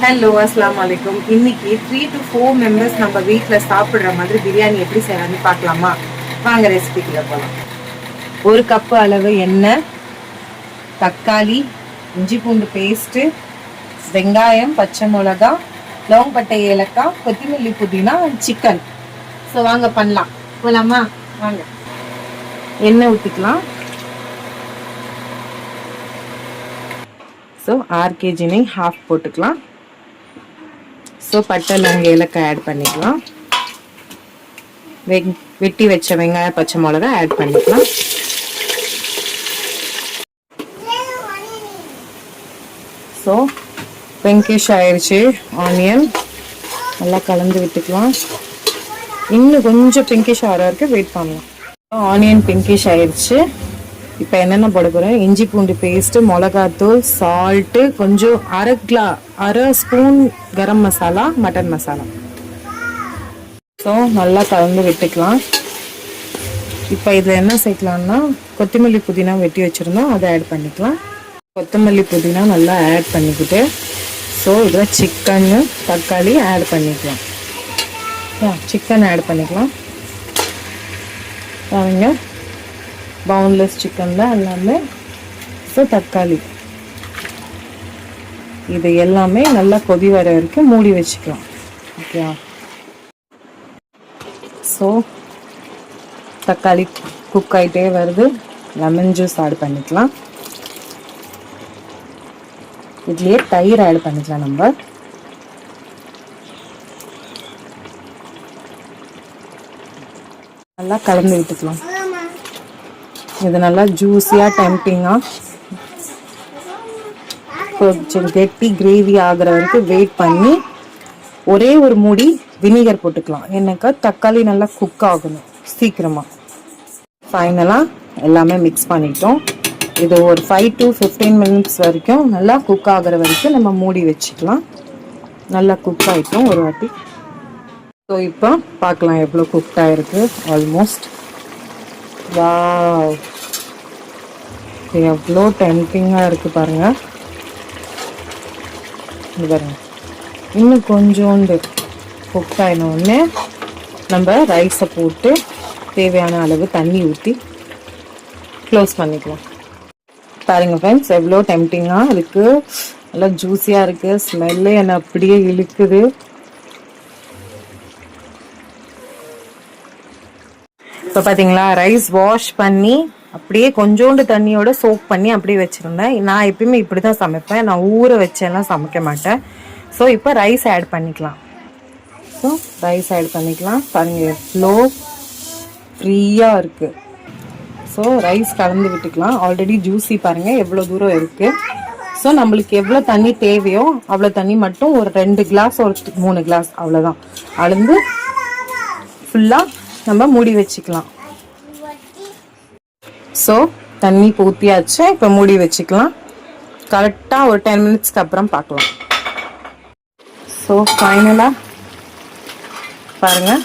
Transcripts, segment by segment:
Hello அஸ்லாம் வலைக்கும். இன்னைக்கு 3 to 4 மெம்பர்ஸ் நம்ம வீட்டில் சாப்பிட்ற மாதிரி பிரியாணி எப்படி செய்யலாம்னு பார்க்கலாமா? வாங்க ரெசிபிக்குள்ள போகலாம். 1 கப்பு அளவு எண்ணெய், தக்காளி, இஞ்சி பூண்டு பேஸ்ட்டு, வெங்காயம், பச்சை மிளகா, லவங்கப்பட்டை, ஏலக்காய், கொத்தமல்லி, புதினா, சிக்கன். ஸோ வாங்க பண்ணலாம். போகலாமா? வாங்க. எண்ணெய் ஊற்றிக்கலாம். ஸோ 6 kg நெய் ஹாஃப் போட்டுக்கலாம். ஸோ பட்டை, லவங்க, ஏலக்காய் ஆட் பண்ணிக்கலாம். வெட்டி வச்ச வெங்காயம், பச்சை மிளகா ஆட் பண்ணிக்கலாம். ஸோ பிங்கிஷ் ஆயிடுச்சு. ஆனியன் நல்லா கலந்து விட்டுக்கலாம். இன்னும் கொஞ்சம் பிங்கிஷ் ஆகிற வரைக்கும் வெயிட் பண்ணலாம். ஆனியன் பிங்கிஷ் ஆயிடுச்சு. இப்போ என்னென்ன போட போகிறேன்? இஞ்சி பூண்டு பேஸ்ட்டு, மிளகாத்தூள், சால்ட்டு, கொஞ்சம் அரை spoon garam masala, mutton masala. So நல்லா கலந்து விட்டுக்கலாம். இப்போ இதில் என்ன சேர்க்கலாம்னா, கொத்தமல்லி, புதினா வெட்டி வச்சுருந்தோம், அதை ஆட் பண்ணிக்கலாம். கொத்தமல்லி, புதினா நல்லா ஆட் பண்ணிக்கிட்டு, ஸோ இதில் சிக்கன்னு, தக்காளி ஆட் பண்ணிக்கலாம். சிக்கன் ஆட் பண்ணிக்கலாம். பாருங்க, பவுன்லெஸ் சிக்கன் தான் எல்லாமே. ஸோ தக்காளி, இது எல்லாமே நல்லா கொதி வர வரைக்கும் மூடி வச்சுக்கலாம். ஓகே. ஸோ தக்காளி குக் ஆகிட்டே வருது. லெமன் ஜூஸ் ஆட் பண்ணிக்கலாம். இதுலேயே தயிர் ஆட் பண்ணிக்கலாம். நம்ம நல்லா கலந்து விட்டுக்கலாம். இது நல்லா ஜூஸியாக டெம்பிங்காக கொஞ்சம் கெட்டி கிரேவி ஆகிற வரைக்கும் வெயிட் பண்ணி ஒரே ஒரு மூடி வினிகர் போட்டுக்கலாம். எனக்கு தக்காளி நல்லா குக் ஆகணும் சீக்கிரமாக. ஃபைனலாக எல்லாமே மிக்ஸ் பண்ணிட்டோம். இது ஒரு 5 to 15 minutes வரைக்கும் நல்லா குக் ஆகிற வரைக்கும் நம்ம மூடி வச்சுக்கலாம். நல்லா குக் ஆகிட்டோம் ஒரு வாட்டி. ஸோ இப்போ பார்க்கலாம் எவ்வளோ குக் ஆகிருக்கு. ஆல்மோஸ்ட். வாவ், எவ்வளோ டெம்பிங்காக இருக்குது பாருங்கள். இது பாருங்க, இன்னும் கொஞ்சோண்டு குக் ஆகினோடனே நம்ம ரைஸை போட்டு தேவையான அளவு தண்ணி ஊற்றி க்ளோஸ் பண்ணிக்கலாம். பாருங்க ஃப்ரெண்ட்ஸ், எவ்வளோ டெம்பிங்காக இருக்குது. நல்லா ஜூஸியாக இருக்குது. ஸ்மெல்லே என்னை அப்படியே இழுக்குது. இப்போ பார்த்தீங்களா, ரைஸ் வாஷ் பண்ணி அப்படியே கொஞ்சோண்டு தண்ணியோட சோக் பண்ணி அப்படியே வச்சுருந்தேன். நான் எப்பயுமே இப்படி தான் சமைப்பேன். நான் ஊற வச்செல்லாம் சமைக்க மாட்டேன். ஸோ இப்போ ரைஸ் ஆட் பண்ணிக்கலாம். ஸோ ரைஸ் ஆட் பண்ணிக்கலாம். பாருங்கள் எவ்வளோ ஃப்ரீயாக இருக்குது. ஸோ ரைஸ் கலந்து விட்டுக்கலாம். ஆல்ரெடி ஜூஸி பாருங்கள் எவ்வளோ தூரம் இருக்குது. ஸோ நம்மளுக்கு எவ்வளோ தண்ணி தேவையோ அவ்வளோ தண்ணி மட்டும் ஒரு 2 கிளாஸ் ஒரு 3 கிளாஸ் அவ்வளோதான் அளந்து ஃபுல்லாக நம்ம மூடி வச்சுக்கலாம். ஸோ தண்ணி ஊற்றியாச்சு. இப்போ மூடி வச்சுக்கலாம். கரெக்டாக ஒரு 10 minutesக்கு அப்புறம் பார்க்கலாம். ஸோ ஃபைனலாக பாருங்கள்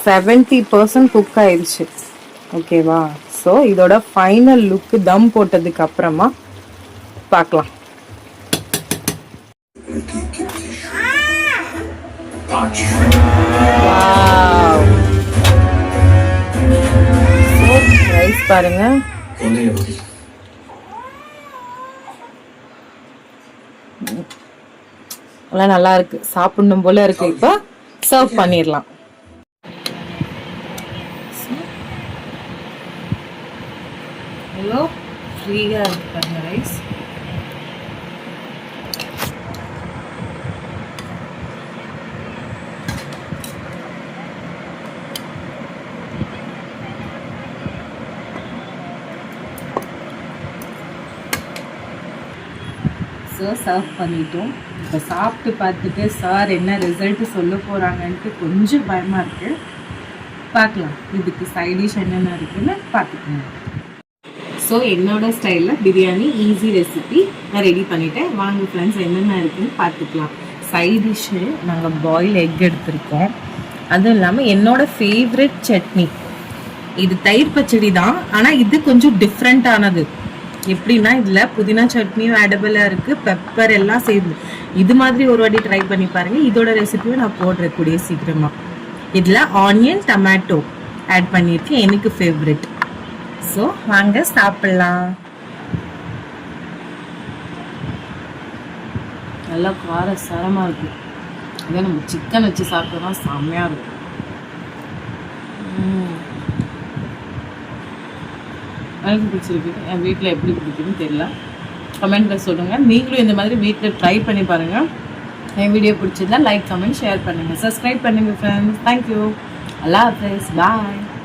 70% குக் ஆயிடுச்சு. ஓகேவா? ஸோ இதோட ஃபைனல் லுக்கு தம் போட்டதுக்கு அப்புறமா பார்க்கலாம். ரைஸ் பாருங்க, எல்லாம் நல்லா இருக்கு. சாப்பிடணும் போல இருக்கு. இப்போ சர்வ் பண்ணிடலாம். ஃப்ரீயா இருக்கு பாருங்க ரைஸ். ஸோ சர்வ் பண்ணிட்டோம். இப்போ சாப்பிட்டு பார்த்துட்டு சார் என்ன ரிசல்ட் சொல்ல போகிறாங்கன்ட்டு கொஞ்சம் பயமாக இருக்குது. பார்க்கலாம் இதுக்கு சைடிஷ் என்னென்ன இருக்குன்னு பார்த்துக்கோங்க. ஸோ என்னோடய ஸ்டைலில் பிரியாணி ஈஸி ரெசிபி நான் ரெடி பண்ணிட்டேன். வாங்க ஃப்ரெண்ட்ஸ் என்னென்ன இருக்குன்னு பார்த்துக்கலாம். சைடிஷ்ஷு நாங்கள் பாயில் எக் எடுத்திருக்கோம். அதுவும் இல்லாமல் என்னோடய ஃபேவரட் சட்னி இது தயிர் பச்சடி தான். ஆனால் இது கொஞ்சம் டிஃப்ரெண்ட்டானது. எப்படின்னா இதில் புதினா சட்னியும் ஆடபிளாக இருக்குது, பெப்பர் எல்லாம் சேர்ந்து. இது மாதிரி ஒரு வாட்டி ட்ரை பண்ணி பாருங்கள். இதோட ரெசிபியும் நான் போடுறேன் கூடிய சீக்கிரமாக. இதில் ஆனியன் டொமேட்டோ ஆட் பண்ணியிருக்கேன், எனக்கு ஃபேவரெட். ஸோ வாங்க சாப்பிட்லாம். நல்லா கார சரமாக இருக்குது. இதே நம்ம சிக்கன் வச்சு சாப்பிட்டோம்னா செம்மையாக இருக்கும். எனக்கு பிடிச்சிருக்கு. என் வீட்டில் எப்படி பிடிக்குதுன்னு தெரியல, கமெண்ட்டில் சொல்லுங்கள். நீங்களும் இந்த மாதிரி வீட்டில் ட்ரை பண்ணி பாருங்கள். என் வீடியோ பிடிச்சிருந்தா லைக், கமெண்ட், ஷேர் பண்ணுங்கள், சப்ஸ்கிரைப் பண்ணுங்கள் ஃப்ரெண்ட்ஸ். தேங்க்யூ. அல்லாஹ் ஹாஃபிஸ். பாய்.